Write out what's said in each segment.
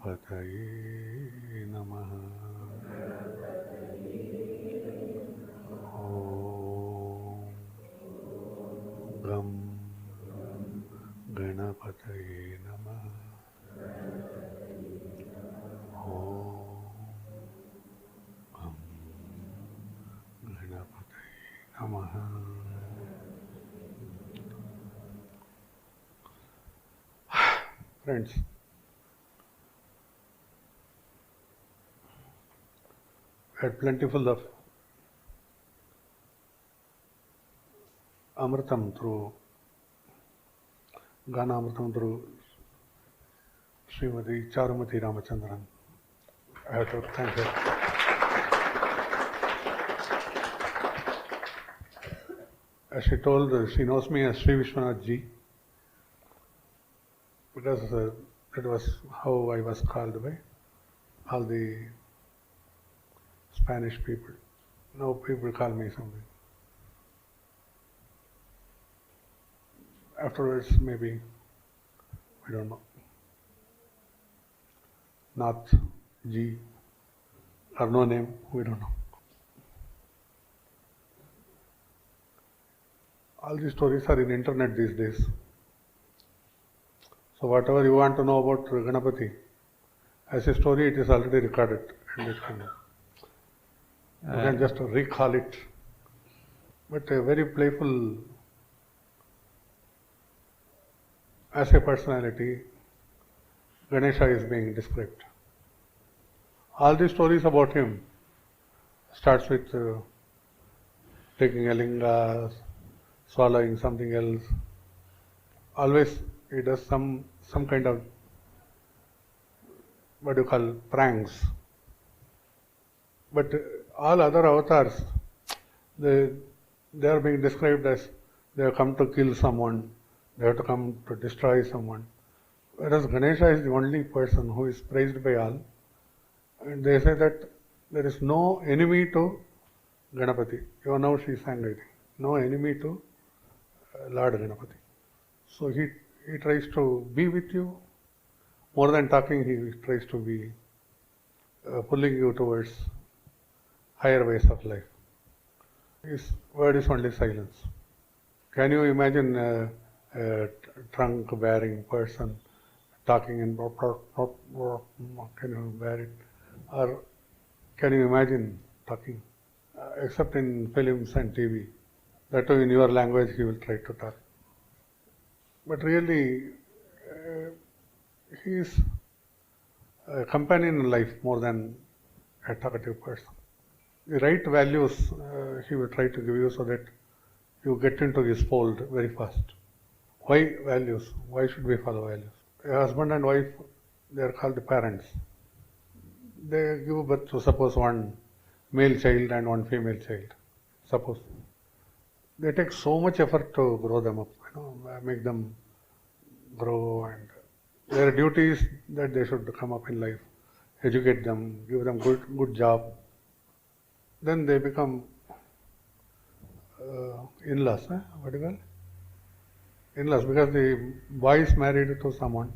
गणपतये नमः। ॐ गं गणपतये नमः। ॐ गं गणपतये नमः. Friends, we had plentiful of Amritam through Gana Amritam through Srimati Charumati Ramachandran. I have to thank her. As she told, she knows me as Sri Vishwanath Ji because that was how I was called by all the Spanish people. Now people call me something. Afterwards, maybe, I don't know, Nath Ji or no name, we don't know. All these stories are in internet these days. So whatever you want to know about Ganapati, as a story it is already recorded and it can, you can just recall it. But a very playful, as a personality, Ganesha is being described. All these stories about him starts with taking a linga, swallowing something else. Always he does some kind of what you call pranks. But all other avatars, they are being described as they have come to kill someone, they have to come to destroy someone. Whereas Ganesha is the only person who is praised by all. And they say that there is no enemy to Ganapati. Even now she sang, I think, no enemy to Lord Ganapati. So he tries to be with you. More than talking, he tries to be pulling you towards higher ways of life. His word is only silence. Can you imagine a trunk-bearing person talking in can you bear it? Or can you imagine talking? Except in films and TV. That too in your language he will try to talk. But really, he is a companion in life more than a talkative person. The right values he will try to give you so that you get into his fold very fast. Why values? Why should we follow values? A husband and wife, they are called the parents. They give birth to suppose one male child and one female child. Suppose. They take so much effort to grow them up, make them grow, and their duty is that they should come up in life, educate them, give them good job. Then they become in-laws, what do you call it? In-laws, because the boy is married to someone,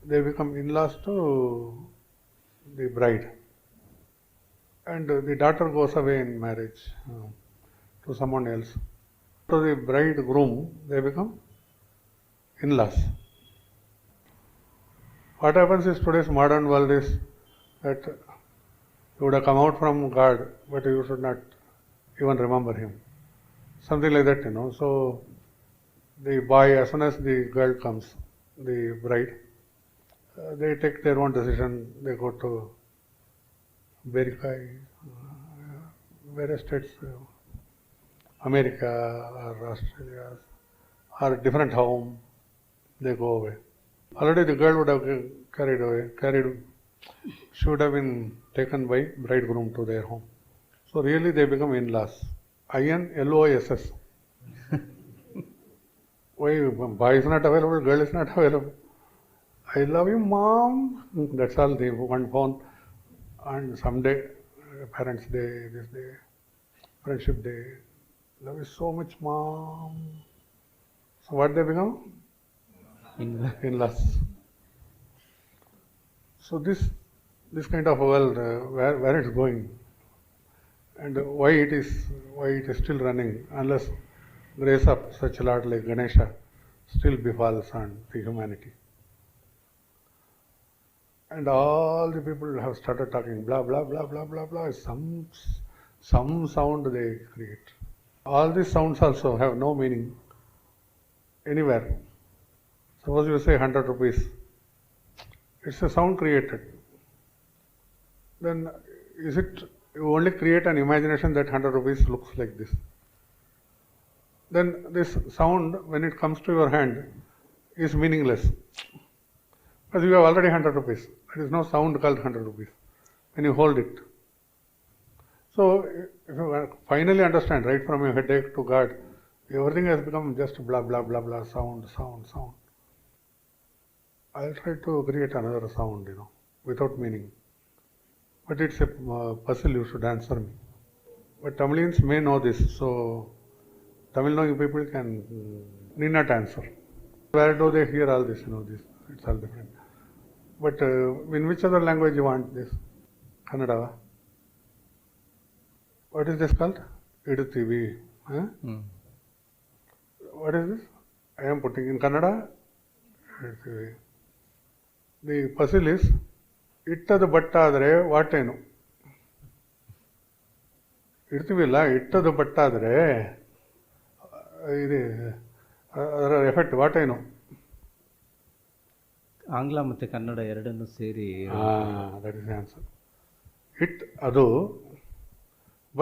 they become in-laws to the bride. And the daughter goes away in marriage to someone else. To the bridegroom, they become in-laws. What happens is today's modern world is that you would have come out from God, but you should not even remember Him. Something like that, So the boy, as soon as the girl comes, the bride, they take their own decision. They go to Berikai, various states, America or Australia, or different home, they go away. Already the girl would have carried, she would have been taken by bridegroom to their home. So really they become in-laws. INLOSS. Why boy is not available, girl is not available. I love you, mom. That's all, the one phone. And someday, Parents' Day, this day, Friendship Day. Love you so much, mom. So what they become? In-laws. So this kind of world, where it's going, and why it is still running, unless grace of such a Lord like Ganesha still befalls on the humanity. And all the people have started talking blah blah blah blah blah blah. Some sound they create. All these sounds also have no meaning anywhere. Suppose you say 100 rupees. It's a sound created. Then is it you only create an imagination that 100 rupees looks like this? Then this sound, when it comes to your hand, is meaningless. Because you have already 100 rupees. There is no sound called 100 rupees when you hold it. So, if you finally understand, right from your headache to God, everything has become just blah blah blah blah, sound. I'll try to create another sound, without meaning. But it's a puzzle, you should answer me. But Tamilians may know this, so Tamil knowing people need not answer. Where do they hear all this? This it's all different. But in which other language you want this? Kannada. What is this called? Iduthivi. Huh? What is this? I am putting in Kannada. Iduthivi. The puzzle is ittadu battadre vaatenu. ಇಡ್ತೀವಿಲ್ಲ ಇಟ್ಟದು ಬಟ್ಟಾದರೆ ಇದು ಅದರ effect ವಾಟೇನು? ಆಂಗ್ಲ ಮತ್ತು ಕನ್ನಡ ಎರಡನ್ನೂ ಸೇರಿ that is answer. It ಅದು,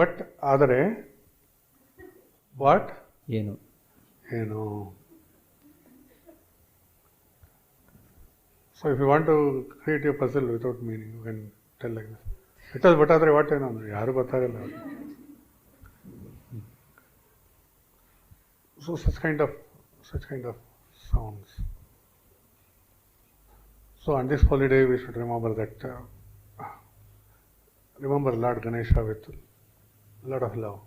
but ಆದರೆ what ಏನು? So if you want to create a puzzle without meaning, you can tell like this. ಇಟ್ಟದು ಬಟ್ಟಾದರೆ ವಾಟೇನು ಅಂದರೆ ಯಾರು ಗೊತ್ತಾಗಲ್ಲ. So such kind of sounds. So on this holy day we should remember that, remember Lord Ganesha with a lot of love.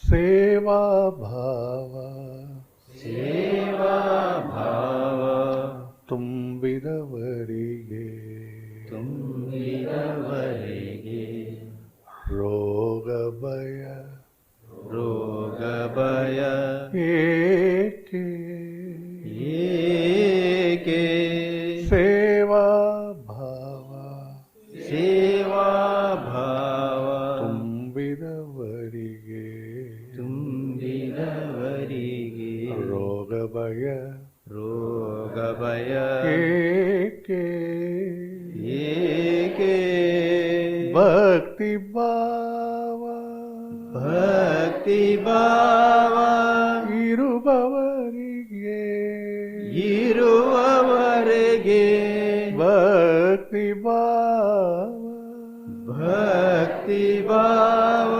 Seva bhava ತುಂಬಿದವರಿಗೆ ರೋಗ ಭಯ ಏಕೆ ಸೇವಾ ಭಾವ ತುಂಬಿದವರಿಗೆ ರೋಗ ಭಯ ಏಕೆ ಭಕ್ತಿ ಭಾವ ಇರುವವರಿಗೆ ಭಕ್ತಿ ಭಾವ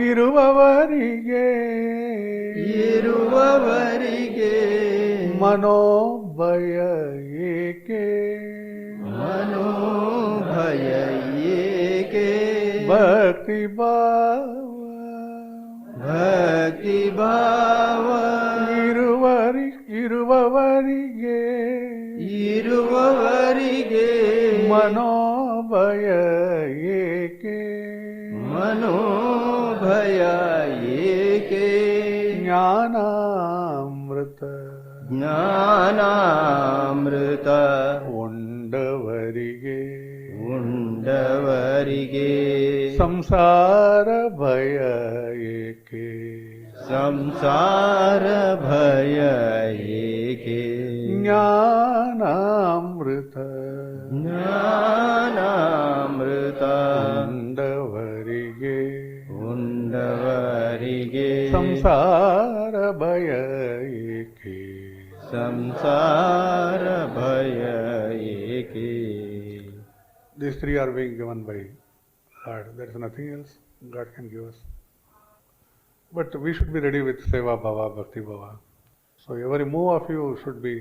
ಇರುವವರಿಗೆ ಮನೋಭಯ ಏಕೆ ಭಕ್ತಿ ಭಾವ ಇರುವವರಿಗೆ ಮನೋಭಯ ಏಕೆ ಜ್ಞಾನಾಮೃತ ಉಂಡವರಿಗೆ ಸಂಸಾರ ಭಯ ಏಕೆ ಜ್ಞಾನಾಮೃತ ಉಂಡವರಿಗೆ ಸಂಸಾರ ಭಯ ಏಕೆ These three are being given by Lord. There is nothing else God can give us. But we should be ready with Seva Bhava, Bhakti Bhava. So every move of you should be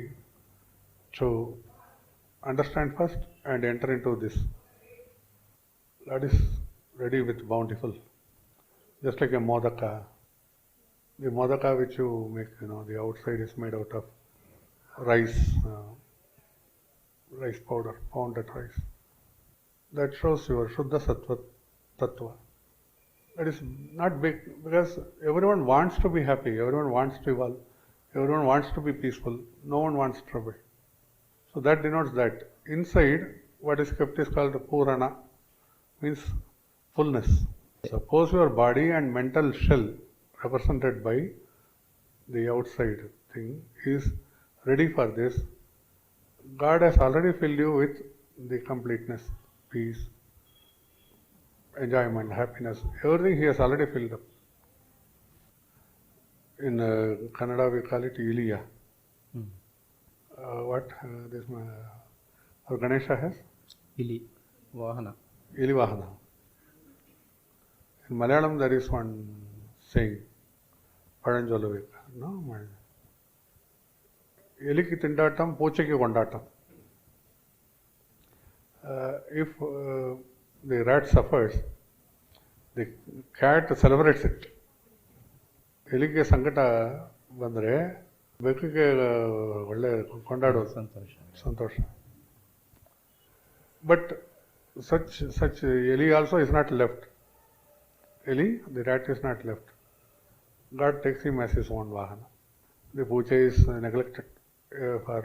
to understand first and enter into this. Lord is ready with bountiful. Just like a modaka. The modaka which you make, the outside is made out of rice, rice powder, pounded rice. That shows your Shuddha Sattva Tattva. That is not big because everyone wants to be happy, everyone wants to evolve, everyone wants to be peaceful, no one wants trouble. So that denotes that. Inside, what is kept is called Purana, means fullness. Suppose your body and mental shell, represented by the outside thing, is ready for this. God has already filled you with the completeness, peace, enjoyment, happiness, everything He has already filled up. In Kannada we call it Iliya. What this our Ganesha has? Ili, Vahana. Ilivahana. In Malayalam there is one saying, Padanjolavik, no? Eliki tindatam, pocheki kondatam. If the rat suffers, the cat celebrates it. ಎಲಿಗೆ ಸಂಕಟ ಬಂದರೆ ಬೆಕ್ಕಿಗೆ ಒಳ್ಳೆ ಕೊಂಡಾಡೋದು ಸಂತೋಷ. But such Eli also is not left. Eli, the rat is not left. God takes him as his own Vahana. The puja is neglected for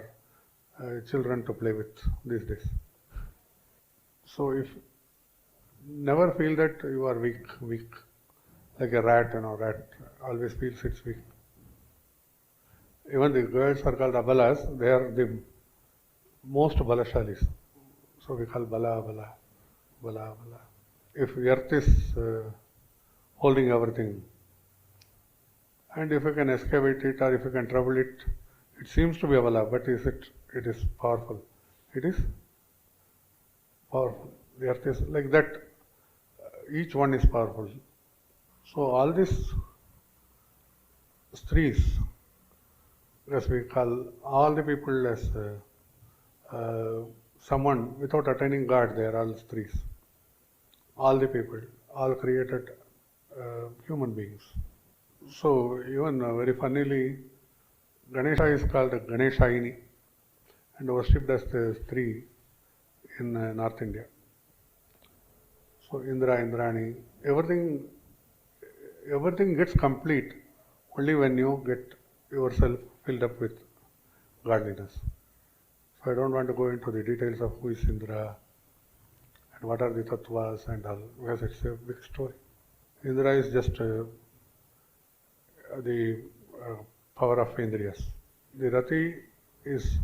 children to play with these days. So if never feel that you are weak, like a rat, rat always feels it's weak. Even the girls are called abalas, they are the most balashalis. So we call bala. If the earth is holding everything, and if you can excavate it or if you can trouble it, it seems to be a bala, but it is powerful. It is powerful. The earth is like that. Each one is powerful. So all these strees, as we call all the people as someone without attaining God, they are all strees. All the people, all created human beings. So even very funnily, Ganesha is called Ganeshayini and worshipped as the tree in North India. So Indra, Indrani, everything gets complete only when you get yourself filled up with godliness. So I don't want to go into the details of who is Indra and what are the tattvas and all, because it's a big story. Indra is just the power of Indriyas. The Rati is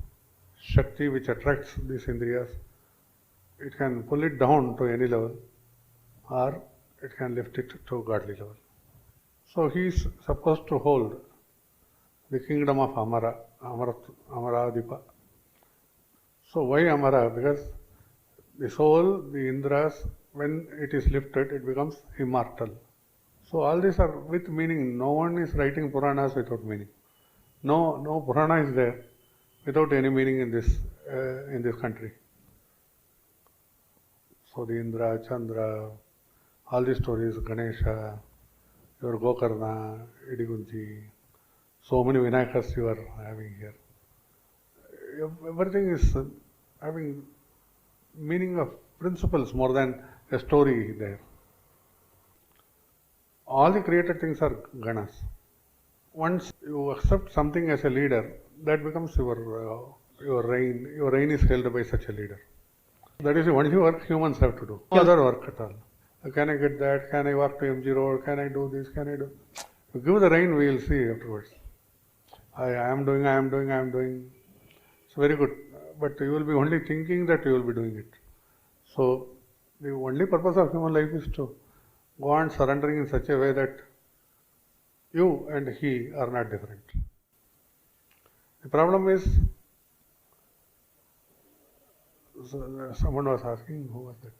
Shakti which attracts these Indriyas. It can pull it down to any level or it can lift it to godly level. So he is supposed to hold the kingdom of Amaradipa. So why Amara? Because the soul, the Indras, when it is lifted, it becomes immortal. So all these are with meaning. No one is writing Puranas without meaning. No Purana is there without any meaning in this country. So the Indra, Chandra, all these stories, Ganesha, your Gokarna, Idigunji, so many Vinayakas you are having here. Everything is having meaning of principles more than a story there. All the created things are Ganas. Once you accept something as a leader, that becomes your reign. Your reign is held by such a leader. That is the only work humans have to do. No other work at all. Can I get that? Can I walk to MG Road? Can I do this? Can I do? You give the reign, we will see afterwards. I am doing. It's very good. But you will be only thinking that you will be doing it. So, the only purpose of human life is to go on surrendering in such a way that you and he are not different. The problem is, someone was asking, who was that?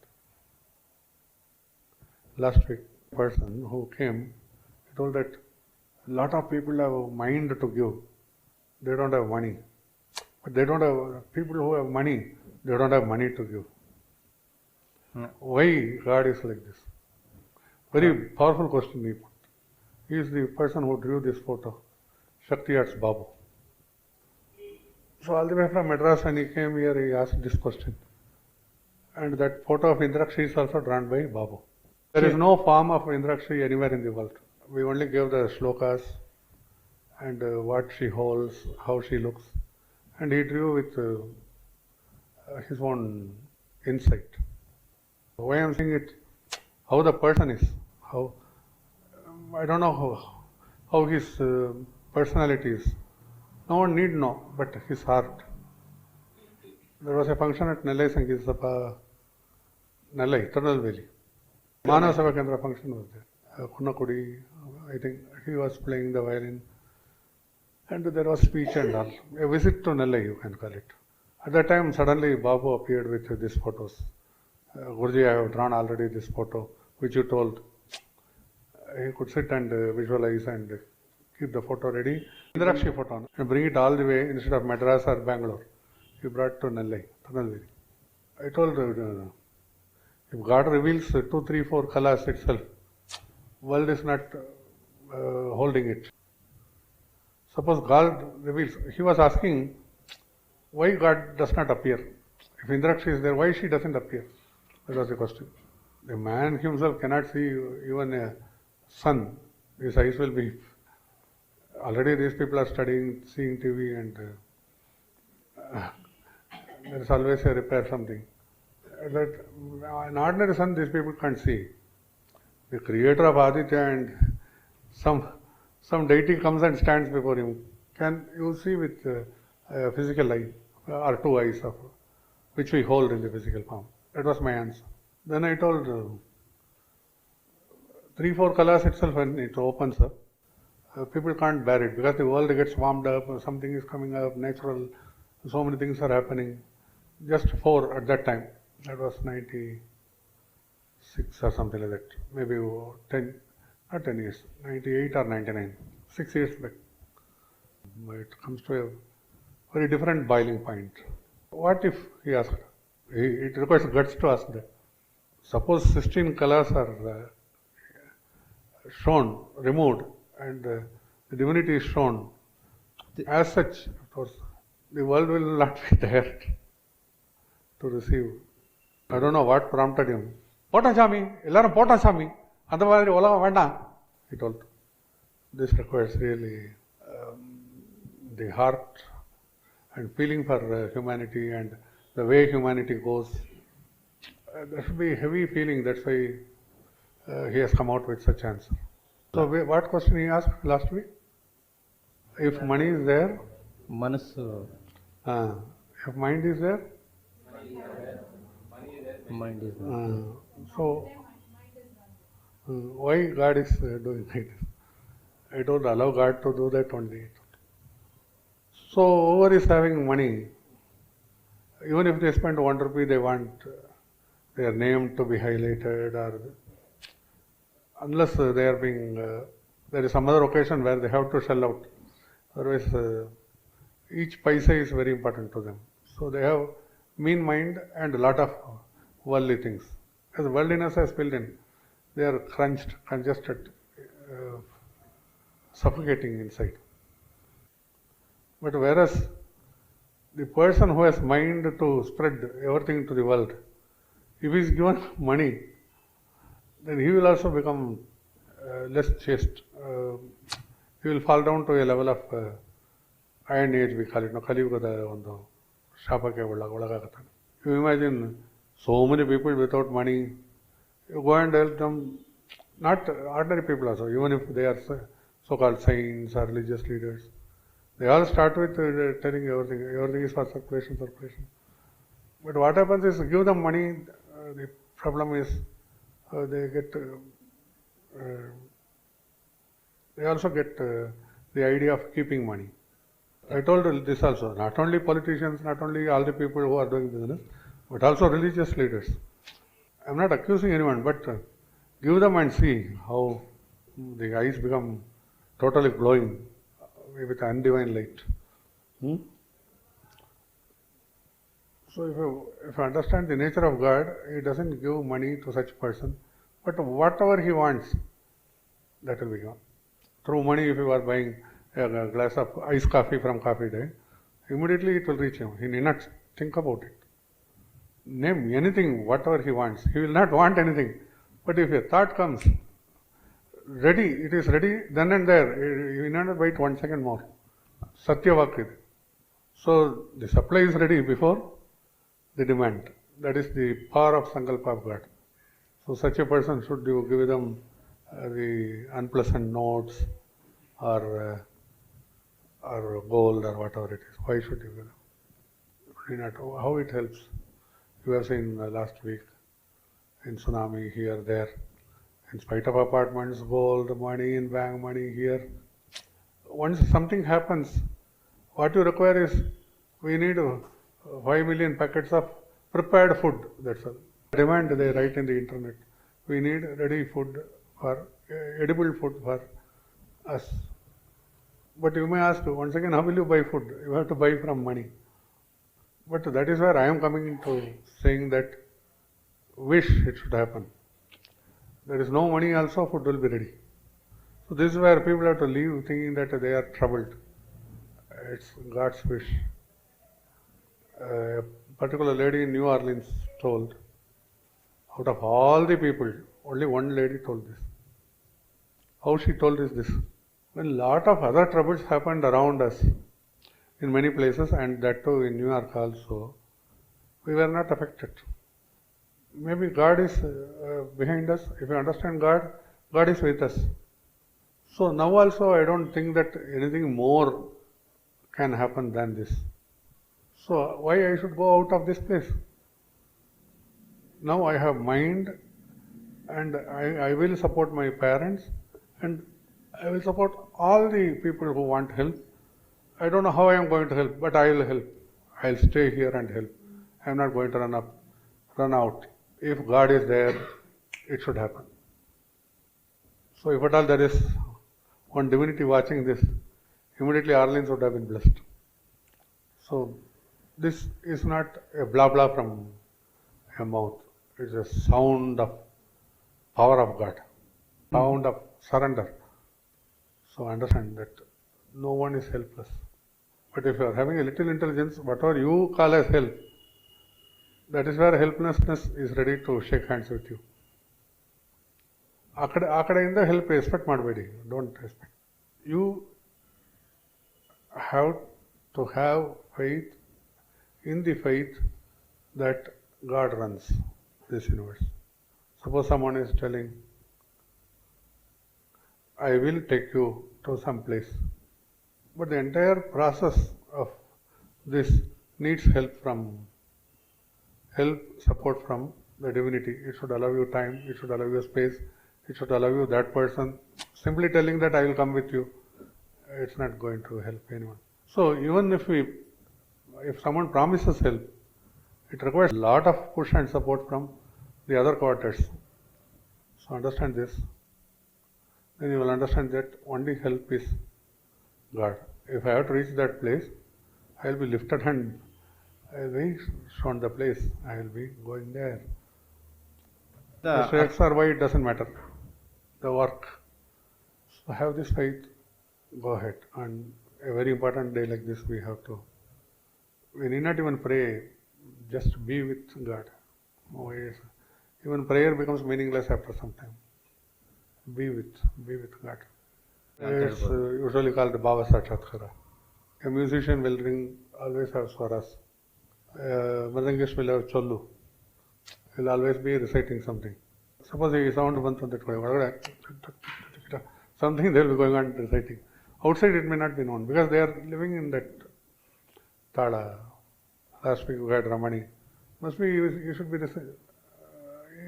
Last week, a person who came, he told that a lot of people have mind to give. They don't have money. But they don't have, people who have money, they don't have money to give. Why God is like this? Very powerful question he put. He is the person who drew this photo, Shakti Arts Babu. So all the way from Madras when he came here, he asked this question. And that photo of Indrakshi is also drawn by Babu. There is no form of Indrakshi anywhere in the world. We only gave the shlokas and what she holds, how she looks. And he drew with his own insight. Why I am saying it, how the person is, how I don't know how his personality is. No one need know, but his heart. There was a function at Nellai Sangeeta Sabha, Nellai, Tirunelveli. Manava Seva Kendra function was there. Kunnakudi, I think he was playing the violin. And there was speech and all. A visit to Nellai, you can call it. At that time, suddenly Babu appeared with these photos. Guruji, I have drawn already this photo, which you told. He could sit and visualize and keep the photo ready. Indrakshi photo. And bring it all the way instead of Madras or Bangalore. He brought to Nellai, Tirunelveli. I told if God reveals 2, 3, 4 colors itself, world is not holding it. Suppose God reveals, he was asking why God does not appear. If Indrakshi is there, why she doesn't appear? That was the question. The man himself cannot see even a sun. His eyes will be. Already these people are studying, seeing TV, and there is always a repair something. That an ordinary sun, these people can't see. The creator of Aditya and some deity comes and stands before him. Can you see with a physical eye or 2 eyes of which we hold in the physical form? That was my answer. Then I told 3, 4 colors itself when it opens up, people can't bear it because the world gets warmed up, something is coming up, natural, so many things are happening. Just 4 at that time. That was 96 or something like that. Maybe 10, not 10 years, 98 or 99, 6 years back. It comes to a very different boiling point. What if, he asked, it requires guts to ask that. Suppose 16 colors are shown, removed, and the divinity is shown. As such, of course, the world will not be there to receive. I don't know what prompted him. Pota Chami, Elaram Pota Chami, Andavari Ola Vanda, he told. This requires really the heart and feeling for humanity and the way humanity goes. There should be a heavy feeling, that's why he has come out with such answer. So what question he asked last week? If money is there, Manasu, if mind is there, mind is so why God is doing like this? I don't allow God to do that only. So whoever is having money, even if they spend 1 rupee, they want their name to be highlighted, or unless they are being, there is some other occasion where they have to shell out. Otherwise, each paisa is very important to them. So they have mean mind and a lot of worldly things. As worldliness has filled in, they are crunched, congested, suffocating inside. But whereas the person who has mind to spread everything to the world, if he is given money, then he will also become less chaste. He will fall down to a level of iron age, we call it, Kaliyugada ಒಂದು ಶಾಪಕ್ಕೆ ಒಳಗಾಗುತ್ತಾನೆ. You imagine so many people without money, you go and help them, not ordinary people also, even if they are so-called saints or religious leaders. They all start with telling everything is for circulation. But what happens is, give them money, the problem is they get, they also get the idea of keeping money. I told this also, not only politicians, not only all the people who are doing business, but also religious leaders. I am not accusing anyone, but give them and see how the eyes become totally glowing with undivine light. So if you understand the nature of God, He doesn't give money to such person, but whatever He wants, that will be given. Through money, if you are buying a glass of iced coffee from Coffee Day, immediately it will reach him. He need not think about it. Name anything, whatever he wants. He will not want anything. But if a thought comes, ready, it is ready then and there. You need not wait 1 second more. Satyavak is. So the supply is ready before the demand. That is the power of Sankalpa of God. So such a person, should you give them the unpleasant notes or gold or whatever it is? Why should you give them? You not how it helps. You have seen last week in tsunami here, there. In spite of apartments, gold, money, in bank money here. Once something happens, what you require is, we need 5 million packets of prepared food. That's all. Demand they write in the internet. We need ready food for edible food for us. But you may ask once again, how will you buy food? You have to buy from money. But that is where I am coming into saying that wish it should happen. There is no money also, food will be ready. So this is where people have to leave thinking that they are troubled. It's God's wish. A particular lady in New Orleans told, out of all the people, only one lady told this. How she told is this: when a lot of other troubles happened around us in many places, and that too in New York also, we were not affected. Maybe God is behind us. If you understand God, God is with us. So now also I don't think that anything more can happen than this. So why I should go out of this place? Now I have mind, and I will support my parents, and I will support all the people who want help. I don't know how I am going to help, but I will help. I will stay here and help. I am not going to run out. If God is there, it should happen. So if at all there is one divinity watching this, immediately Orleans would have been blessed. So this is not a blah blah from a mouth. It is a sound of power of God, sound of surrender. So understand that no one is helpless. But if you are having a little intelligence, whatever you call as help, that is where helplessness is ready to shake hands with you. ಆ ಕಡೆಯಿಂದ help expect ಮಾಡಬೇಡಿ. Don't expect. You have to have faith in the faith that God runs this universe. Suppose someone is telling, I will take you to some place. But the entire process of this needs support from the divinity. It should allow you time, it should allow you space, it should allow you that person. Simply telling that I will come with you, it's not going to help anyone. So even if someone promises help, it requires a lot of push and support from the other quarters. So understand this. Then you will understand that only help is God. If I have to reach that place, I will be lifted and I will be shown the place. I will be going there. X or Y, it doesn't matter. The work. So have this faith, go ahead. And a very important day like this, we need not even pray, just be with God. Oh, yes. Even prayer becomes meaningless after some time. Be with God. It's usually called Bhava Sakshatkara. A musician will always have swaras. Mridangist will have chollu. He will always be reciting something. Suppose a sound bantu that something they will be going on reciting. Outside it may not be known because they are living in that Tala. Last week we had Ramani. Must be you should be listening.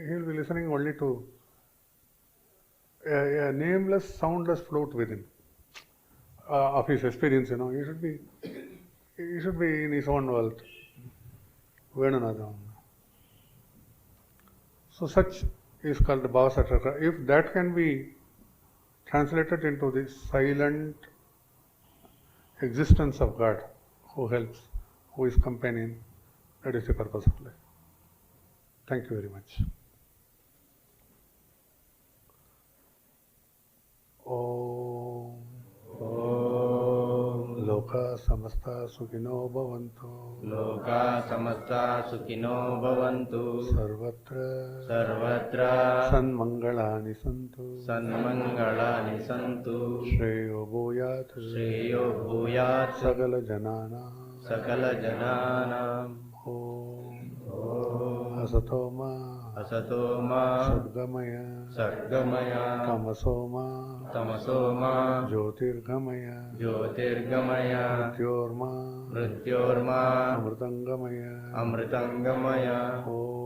He will be listening only to a nameless, soundless float within of his experience. He should be in his own world. Venunadam. So such is called the Bhava Sakshatkara. If that can be translated into the silent existence of God, who helps, who is companion, that is the purpose of life. Thank you very much. Om. Om. ಲೋಕಾ ಸಮಸ್ತ ಸುಖಿನೋ ಭವಂತು. ಲೋಕಾ ಸಮಸ್ತಾ ಸುಖಿನೋ ಭವಂತು. ಸರ್ವತ್ರ ಸರ್ವತ್ರ ಸನ್ಮಂಗಳಾನಿ ಸಂತು. ಸನ್ಮಂಗಳಾನಿ ಸಂತು. ಶ್ರೇಯೋ ಭೂಯಾತ್ ಶ್ರೇಯೋ ಭೂಯಾತ್ ಸಕಲ ಜನಾನಾಂ. ಸಕಲ ಜನಾನಾಂ. ಓಂ ಓಂ ಅಸತೋ ಮಾ ಅಸತೋ ಮಾ ಸದ್ಗಮಯ ಸರ್ಗಮಯ ತಮಸೋ ಮಾ ತಮಸೋ ಮಾ ಜ್ಯೋತಿರ್ಗಮಯ ಜ್ಯೋತಿರ್ಗಮಯ ಮೃತ್ಯೋರ್ಮಾ ಮೃತ್ಯೋರ್ಮಾ ಅಮೃತಂಗಮಯ. ಅಮೃತಂಗಮಯ. ಓಂ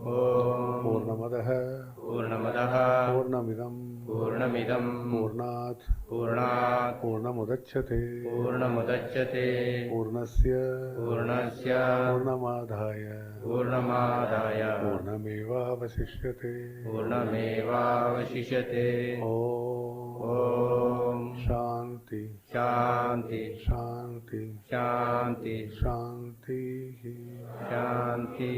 ಓಂ ಪೂರ್ಣಮದಃ ಪೂರ್ಣಮದಃ ಪೂರ್ಣಮಿದಂ ಪೂರ್ಣಮಿದಂ ಪೂರ್ಣಾತ್ ಪೂರ್ಣಾತ್ ಪೂರ್ಣಮುದಚ್ಯತೆ ಪೂರ್ಣಮುದಚ್ಯತೆ ಪೂರ್ಣಸ್ಯ ಪೂರ್ಣಸ್ಯ ಪೂರ್ಣಮಾದಾಯ ಪೂರ್ಣಮಾದಾಯ ಪೂರ್ಣಮೇವಾವಶಿಷ್ಯತೆ. ಪೂರ್ಣಮೇವಾವಶಿಷ್ಯತೆ. ಓಂ ಓಂ ಶಾಂತಿ ಶಾಂತಿ ಶಾಂತಿ ಶಾಂತಿ ಶಾಂತಿ. ಶಾಂತಿ.